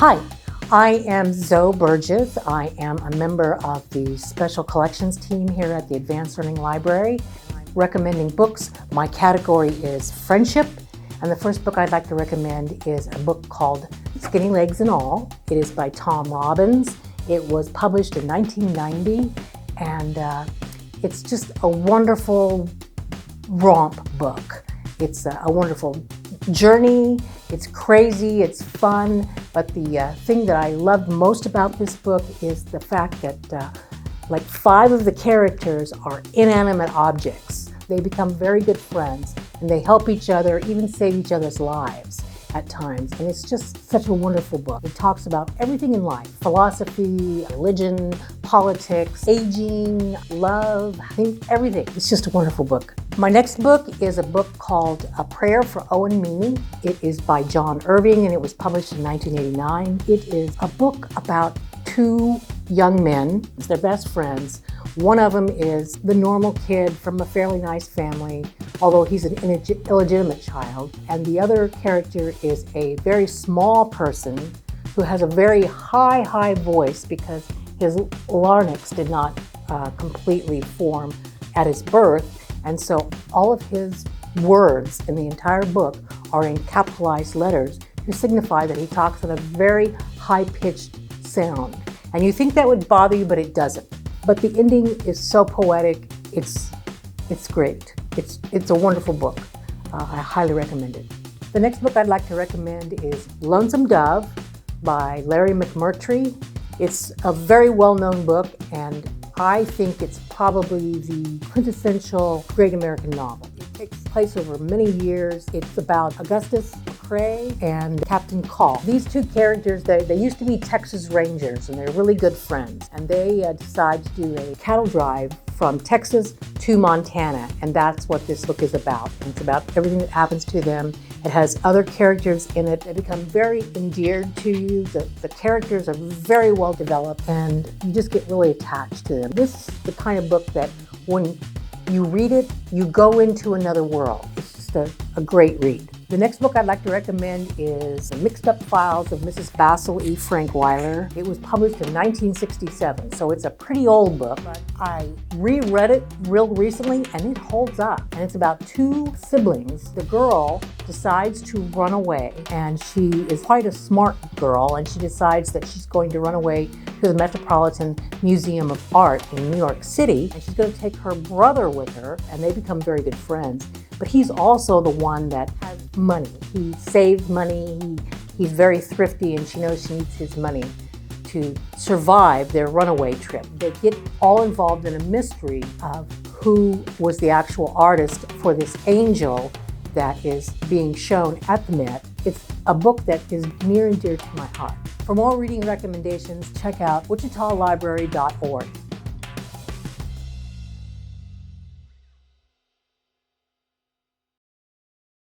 Hi, I am Zoe Burgess. I am a member of the Special Collections team here at the Advanced Learning Library. I'm recommending books. My category is friendship, and the first book I'd like to recommend is a book called Skinny Legs and All. It is by Tom Robbins. It was published in 1990, and it's just a wonderful romp book. It's a wonderful journey. It's crazy, it's fun, but the thing that I loved most about this book is the fact that like 5 of the characters are inanimate objects. They become very good friends, and they help each other, even save each other's lives at times. And it's just such a wonderful book. It talks about everything in life: philosophy, religion, politics, aging, love, I think everything. It's just a wonderful book. My next book is a book called A Prayer for Owen Meany. It is by John Irving, and it was published in 1989. It is a book about 2 young men. They're best friends. One of them is the normal kid from a fairly nice family, although he's an illegitimate child. And the other character is a very small person who has a very high voice because his larynx did not completely form at his birth. And so all of his words in the entire book are in capitalized letters to signify that he talks in a very high-pitched sound. And you think that would bother you, but it doesn't. But the ending is so poetic, it's great. It's a wonderful book. I highly recommend it. The next book I'd like to recommend is Lonesome Dove by Larry McMurtry. It's a very well-known book, and I think it's probably the quintessential great American novel. It takes place over many years. It's about Augustus McCrae and Captain Call. These 2 characters, they used to be Texas Rangers, and they're really good friends. And they decide to do a cattle drive from Texas to Montana, and that's what this book is about. And it's about everything that happens to them. It has other characters in it that become very endeared to you. The characters are very well developed, and you just get really attached to them. This is the kind of book that when you read it, you go into another world. It's just a great read. The next book I'd like to recommend is The Mixed Up Files of Mrs. Basil E. Frankweiler. It was published in 1967, so it's a pretty old book, but I reread it real recently, and it holds up. And it's about 2 siblings. The girl decides to run away, and she is quite a smart girl, and she decides that she's going to run away to the Metropolitan Museum of Art in New York City, and she's going to take her brother with her, and they become very good friends. But he's also the one that has money. He saves money, he's very thrifty, and she knows she needs his money to survive their runaway trip. They get all involved in a mystery of who was the actual artist for this angel that is being shown at the Met. It's a book that is near and dear to my heart. For more reading recommendations, check out wichitalibrary.org.